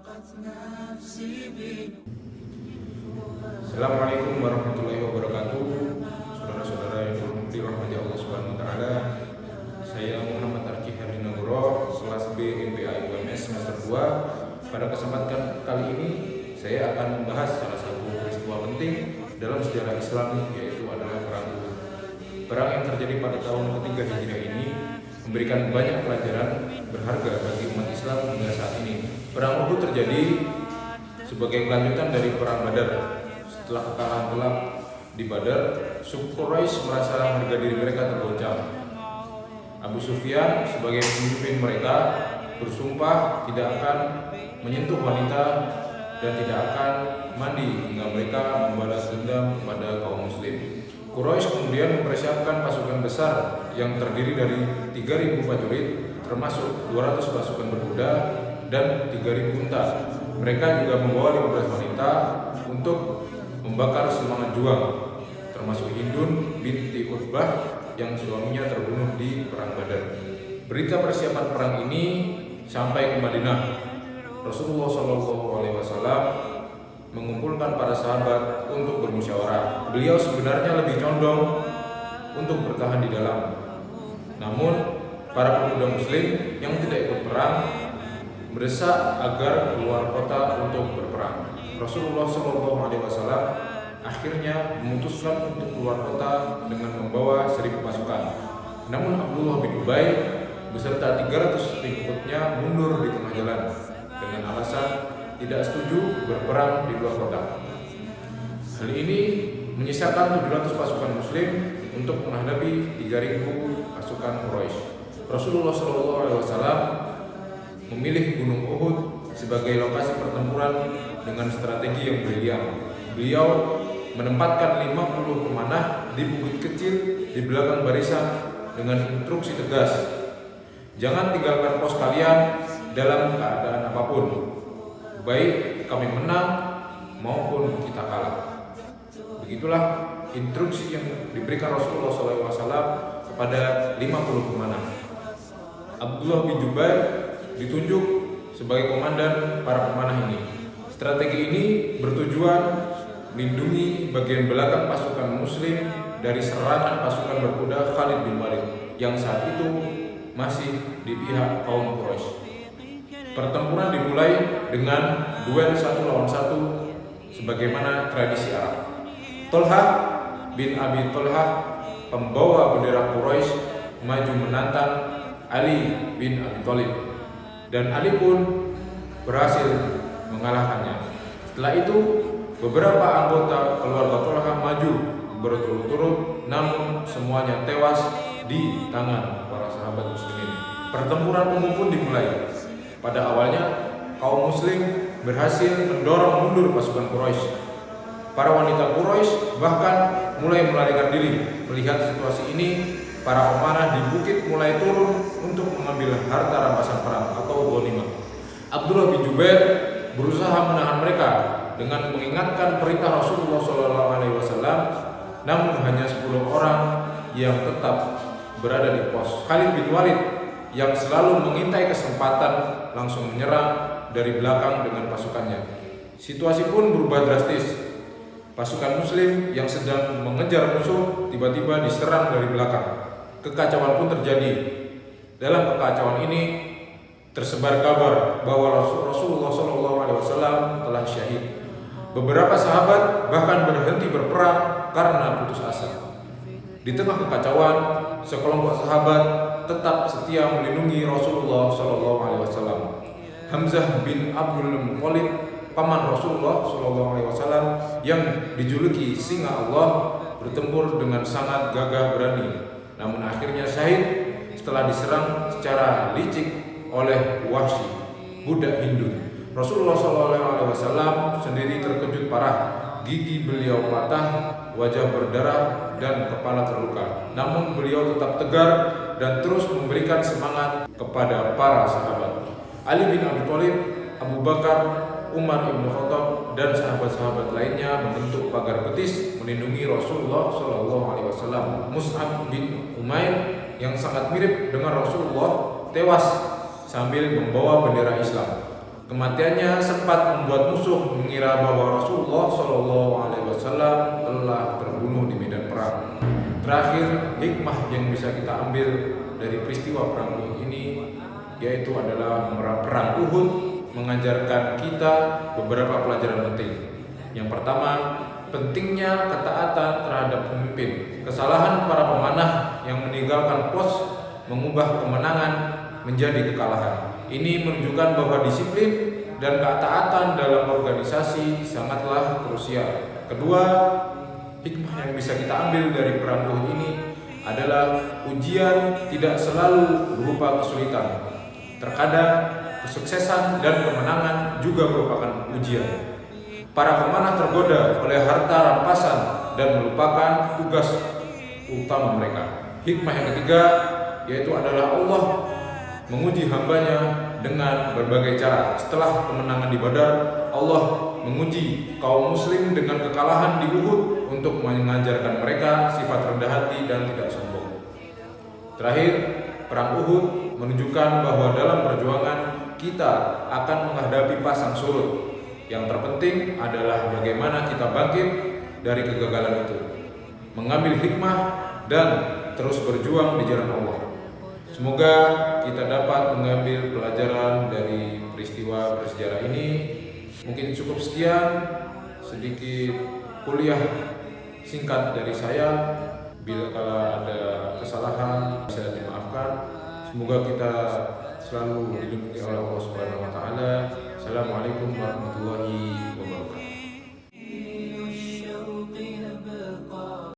Assalamualaikum warahmatullahi wabarakatuh. Saudara-saudara yang dirahmati Allah Subhanahu wa taala. Saya Muhammad Arki Hardinagoro, kelas B MPA UMS semester 2. Pada kesempatan kali ini saya akan membahas salah satu peristiwa penting dalam sejarah Islam, yaitu adalah perang Uhud. Perang yang terjadi pada tahun ketiga Hijriah ini memberikan banyak pelajaran berharga bagi umat Islam hingga saat ini. Perang Uhud terjadi sebagai kelanjutan dari perang Badar. Setelah kekalahan telak di Badar, suku Quraisy merasa harga diri mereka tergoncang. Abu Sufyan sebagai pemimpin mereka bersumpah tidak akan menyentuh wanita dan tidak akan mandi hingga mereka membalas dendam kepada kaum muslim. Quraisy kemudian mempersiapkan pasukan besar yang terdiri dari 3.000 prajurit, termasuk 200 pasukan berkuda dan 3.000 unta. Mereka juga membawa 15 wanita untuk membakar semangat juang, termasuk Hindun binti Utbah yang suaminya terbunuh di perang Badar. Berita persiapan perang ini sampai ke Madinah. Rasulullah SAW mengumpulkan para sahabat untuk bermusyawarah. Beliau sebenarnya lebih condong untuk bertahan di dalam. Namun para pemuda muslim yang tidak ikut perang mendesak agar keluar kota untuk berperang. Rasulullah SAW akhirnya memutuskan untuk keluar kota dengan membawa 1.000 pasukan. Namun Abdullah bin Ubay beserta 300 pengikutnya mundur di tengah jalan dengan alasan tidak setuju berperang di luar kota. Hal ini menyisakan 700 pasukan muslim untuk menghadapi 3.000 pasukan Quraisy. Rasulullah SAW memilih Gunung Uhud sebagai lokasi pertempuran dengan strategi yang brilian. Beliau menempatkan 50 pemanah di bukit kecil di belakang barisan dengan instruksi tegas, jangan tinggalkan pos kalian dalam keadaan apapun, baik kami menang maupun kita kalah. Begitulah instruksi yang diberikan Rasulullah SAW kepada 50 pemanah. Abdullah bin Jubair ditunjuk sebagai komandan para pemanah ini. Strategi ini bertujuan melindungi bagian belakang pasukan muslim dari serangan pasukan berkuda Khalid bin Walid yang saat itu masih di pihak kaum Quraisy. Pertempuran dimulai dengan duel 1 lawan 1 sebagaimana tradisi Arab. Tolha bin Abi Tolha, pembawa bendera Quraisy, maju menantang Ali bin Abi Thalib, dan Ali pun berhasil mengalahkannya. Setelah itu, beberapa anggota keluarga Tolha maju berturut-turut, namun semuanya tewas di tangan para sahabat muslimin. Pertempuran umum pun dimulai. Pada awalnya, kaum muslim berhasil mendorong mundur pasukan Quraisy. Para wanita Quraisy bahkan mulai melarikan diri. Melihat situasi ini, para pemanah di bukit mulai turun untuk mengambil harta rampasan perang atau ghanimah. Abdullah bin Jubair berusaha menahan mereka dengan mengingatkan perintah Rasulullah SAW, namun hanya 10 orang yang tetap berada di pos. Khalid bin Walid yang selalu mengintai kesempatan langsung menyerang dari belakang dengan pasukannya. Situasi pun berubah drastis. Pasukan muslim yang sedang mengejar musuh tiba-tiba diserang dari belakang. Kekacauan pun terjadi. Dalam kekacauan ini tersebar kabar bahwa Rasulullah SAW telah syahid. Beberapa sahabat bahkan berhenti berperang karena putus asa. Di tengah kekacauan, sekelompok sahabat tetap setia melindungi Rasulullah SAW. Hamzah bin Abdul Muthalib, paman Rasulullah SAW yang dijuluki singa Allah, bertempur dengan sangat gagah berani. Namun akhirnya syahid setelah diserang secara licik oleh Wahsy, budak Hindu. Rasulullah SAW sendiri terkejut parah. Gigi beliau patah, wajah berdarah, dan kepala terluka. Namun beliau tetap tegar dan terus memberikan semangat kepada para sahabat. Ali bin Abi Thalib, Abu Bakar, Umar ibn Khattab, dan sahabat-sahabat lainnya membentuk pagar betis melindungi Rasulullah SAW. Mus'ab bin Umair yang sangat mirip dengan Rasulullah tewas sambil membawa bendera Islam. Kematiannya sempat membuat musuh mengira bahwa Rasulullah SAW telah terbunuh di medan perang. Terakhir, hikmah yang bisa kita ambil dari peristiwa perang Uhud ini yaitu adalah perang Uhud mengajarkan kita beberapa pelajaran penting. Yang pertama, pentingnya ketaatan terhadap pemimpin. Kesalahan para pemanah yang meninggalkan pos mengubah kemenangan menjadi kekalahan. Ini menunjukkan bahwa disiplin dan ketaatan dalam organisasi sangatlah krusial. Kedua, hikmah yang bisa kita ambil dari perang Uhud ini adalah ujian tidak selalu berupa kesulitan. Terkadang kesuksesan dan kemenangan juga merupakan ujian. Para pemanah tergoda oleh harta rampasan dan melupakan tugas utama mereka. Hikmah yang ketiga yaitu adalah Allah menguji hambanya dengan berbagai cara. Setelah kemenangan di Badar, Allah menguji kaum muslim dengan kekalahan di Uhud untuk mengajarkan mereka sifat rendah hati dan tidak sombong. Terakhir, perang Uhud menunjukkan bahwa dalam perjuangan kita akan menghadapi pasang surut. Yang terpenting adalah bagaimana kita bangkit dari kegagalan itu, mengambil hikmah dan terus berjuang di jalan Allah. Semoga kita dapat mengambil pelajaran dari peristiwa bersejarah ini. Mungkin cukup sekian sedikit kuliah singkat dari saya. Bila ada kesalahan bisa dimaafkan. Semoga kita selalu dilindungi oleh Allah Subhanahu wa taala. Assalamualaikum warahmatullahi wabarakatuh.